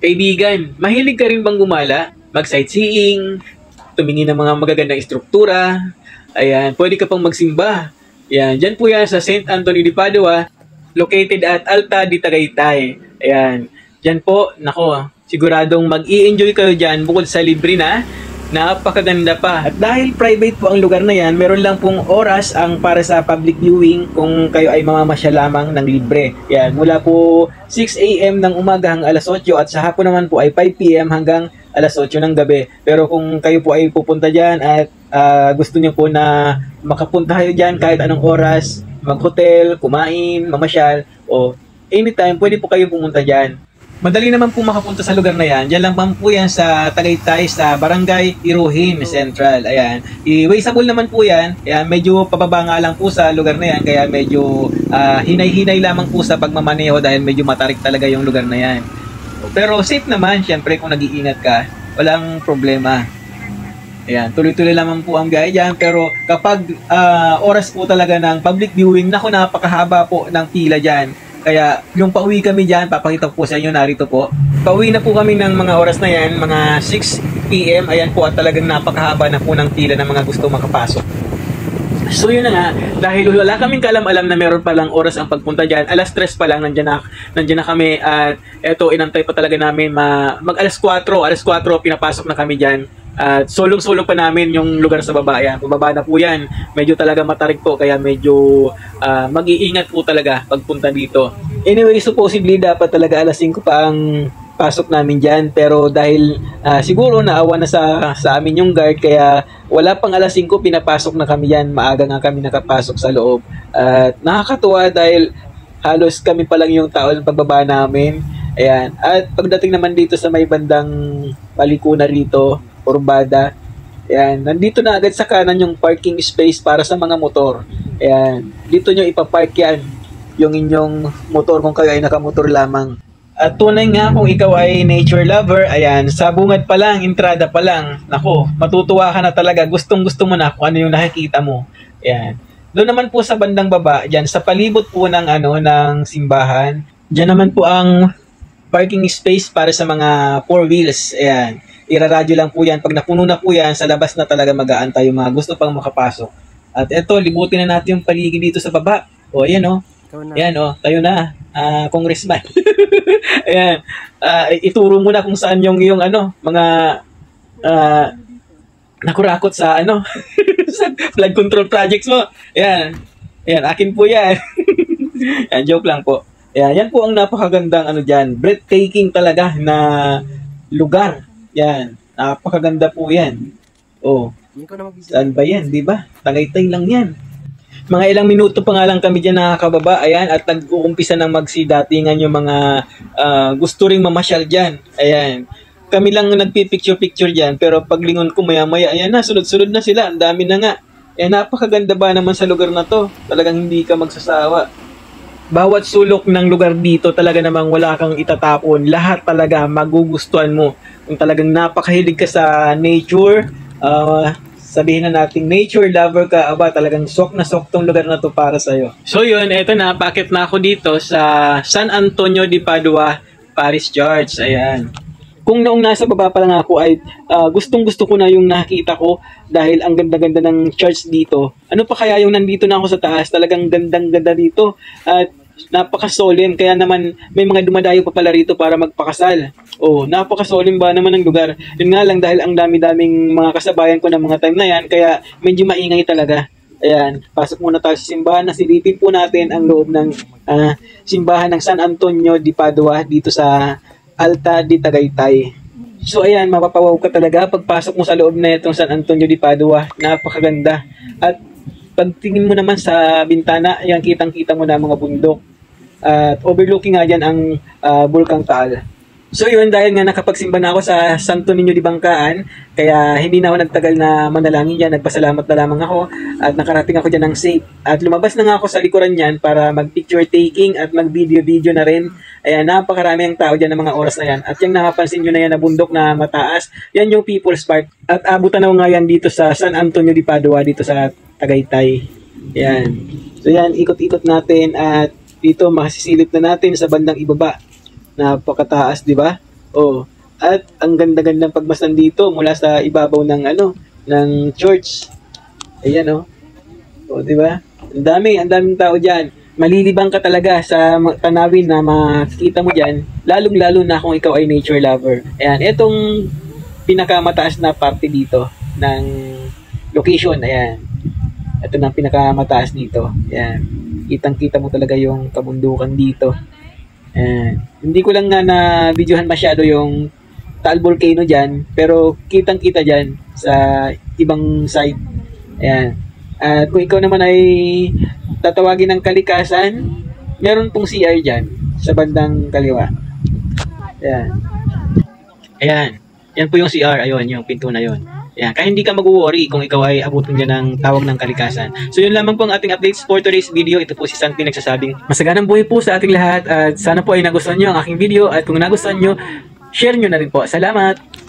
Kaibigan, mahilig ka rin bang gumala? Mag-sightseeing, tumingin ng mga magagandang istruktura, ayan, pwede ka pang magsimba. Ayan, dyan po yan sa St. Anthony de Padua, located at Alta de Tagaytay. Ayan, dyan po, nako, siguradong mag-i-enjoy kayo dyan bukod sa libre na, napakaganda pa. At dahil private po ang lugar na yan, meron lang pong oras ang para sa public viewing kung kayo ay mamamasya lamang ng libre. Yan, mula po 6 a.m. ng umaga hanggang alas 8 at sa hapon naman po ay 5 p.m. hanggang alas 8 ng gabi. Pero kung kayo po ay pupunta dyan at gusto niyo po na makapunta kayo dyan kahit anong oras, mag-hotel, kumain, mamasyal, o anytime, pwede po kayo pumunta dyan. Madali naman po makapunta sa lugar na yan. Diyan lang po yan sa Tagaytay, sa Barangay Iruhin Central. Ayan. I-wasteable naman po yan. Ayan, medyo pababa nga lang po sa lugar na yan. Kaya medyo hinay-hinay lamang po sa pagmamaneho dahil medyo matarik talaga yung lugar na yan. Pero safe naman, syempre kung nag-iingat ka, walang problema. Ayan, tuloy-tuloy lamang po ang biyahe dyan. Pero kapag oras po talaga ng public viewing, naku, napakahaba po ng pila dyan. Kaya yung pauwi kami dyan, papakita ko po sa inyo, narito po. Pauwi na po kami ng mga oras na yan, mga 6 p.m. Ayan po, at talagang napakahaba na po ng pila ng mga gusto makapasok. So yun na nga, dahil wala kaming kaalam-alam na meron palang oras ang pagpunta dyan, alas 3 pa lang nandyan na kami at eto, inantay pa talaga namin mag alas 4 pinapasok na kami dyan. At sulong-sulong pa namin yung lugar sa baba. Yan, pababa na po yan. Medyo talaga matarik po, kaya medyo mag-iingat po talaga pagpunta dito. Anyway, supposedly dapat talaga alas 5 pa ang pasok namin dyan. Pero dahil siguro naawa na sa amin yung guard, kaya wala pang alas 5 pinapasok na kami yan. Maaga nga kami nakapasok sa loob. At nakakatuwa dahil halos kami pa lang yung tao ng pagbaba namin. Ayan. At pagdating naman dito sa may bandang palikuna rito, Urbada. Ayan, nandito na agad sa kanan yung parking space para sa mga motor. Ayan, dito nyo ipapark yan yung inyong motor kung kayo ay nakamotor lamang. At tunay nga kung ikaw ay nature lover, ayan, sa bungad pa lang, entrada pa lang, nako, matutuwa ka na talaga, gustong-gusto mo na kung ano yung nakikita mo. Ayan. Doon naman po sa bandang baba, dyan, sa palibot po ng, ng simbahan, dyan naman po ang parking space para sa mga 4 wheels. Ayan. Iraradyo lang po yan. Pag napuno na po yan, sa labas na talaga mag-aantay yung mga gusto pang makapasok. At eto, libutin na natin yung paligid dito sa baba. O, ayan o. Ayan o, tayo na. Congressman. Ayan. Ituro mo na kung saan yung mga nakurakot sa sa flood control projects mo. Ayan. Ayan, akin po yan. Ayan, joke lang po. Ayan, yan po ang napakagandang dyan. Breathtaking talaga na lugar. Yan, napakaganda po yan. Oh, saan ba yan, di ba? Tagaytay lang yan. Mga ilang minuto pa nga lang kami dyan nakakababa, ayan, at nag-uumpisa ng magsidatingan yung mga gusto ring mamasyal dyan. Ayan, kami lang nagpipicture-picture dyan, pero paglingon ko maya-maya, ayan na, sunod-sunod na sila, ang dami na nga. Ayan, napakaganda ba naman sa lugar na to? Talagang hindi ka magsasawa. Bawat sulok ng lugar dito talaga namang wala kang itatapon. Lahat talaga magugustuhan mo. Kung talagang napakahilig ka sa nature, sabihin na natin nature lover ka, talagang sok na sok tong lugar na to para sa'yo. So yun, eto na, pakit na ako dito sa San Antonio de Padua Parish Church. Ayan. Kung noong nasa baba pa lang ako ay gustong-gusto ko na yung nakita ko dahil ang ganda-ganda ng church dito. Ano pa kaya yung nandito na ako sa taas? Talagang gandang-ganda dito at napaka-solemn. Kaya naman may mga dumadayo pa pala rito para magpakasal. Oh, napaka-solemn ba naman ng lugar? Yun nga lang dahil ang dami-daming mga kasabayan ko ng mga time na yan kaya medyo maingay talaga. Ayan, pasok muna tayo sa simbahan na silipin po natin ang loob ng simbahan ng San Antonio de Padua dito sa Alta de Tagaytay. So ayan, mapapawaw ka talaga pagpasok mo sa loob na itong San Antonio de Padua. Napakaganda. At pagtingin mo naman sa bintana, ayan, kitang-kita mo na mga bundok. At overlooking nga dyan ang Bulkang Taal. So yun, dahil nga nakapagsimba na ako sa Santo Niño de Bangkaan, kaya hindi na ako nagtagal na manalangin dyan, nagpasalamat na lamang ako at nakarating ako dyan ng safe. At lumabas na nga ako sa likuran dyan para mag-picture taking at mag-video-video na rin. Ayan, napakarami ang tao dyan ng mga oras na yan. At yung nakapansin nyo na yan na bundok na mataas, yan yung People's Park. At abutan na nga yan dito sa San Antonio de Padua, dito sa Tagaytay. Ayan. So yan, ikot-ikot natin at dito masisilip na natin sa bandang ibaba. Napakataas, di ba? Oh, at ang ganda-gandang pagmasdan dito mula sa ibabaw ng ng church. Ayan oh. Oh, di ba? Ang daming tao diyan. Malilibang ka talaga sa tanawin na makikita mo diyan, lalong-lalo na kung ikaw ay nature lover. Ayan, etong pinakamataas na parte dito ng location. Ayan. Ito na ang pinakamataas dito. Ayan. Kitang-kita mo talaga yung kabundukan dito. Ayan. Hindi ko lang nga na videohan masyado yung Taal Volcano dyan, pero kitang-kita dyan sa ibang side. Ayan. At kung ikaw naman ay tatawagin ng kalikasan, meron pong CR dyan sa bandang kaliwa. Ayan. Ayan. Yan po yung CR. Ayun, yung pinto na yun. Ayan. Kaya hindi ka mag-worry kung ikaw ay abutin dyan ng tawag ng kalikasan. So yun lamang po ang ating updates for today's video. Ito po si Santi nagsasabing masaganang buhay po sa ating lahat. At sana po ay nagustuhan nyo ang aking video. At kung nagustuhan nyo, share nyo na rin po. Salamat!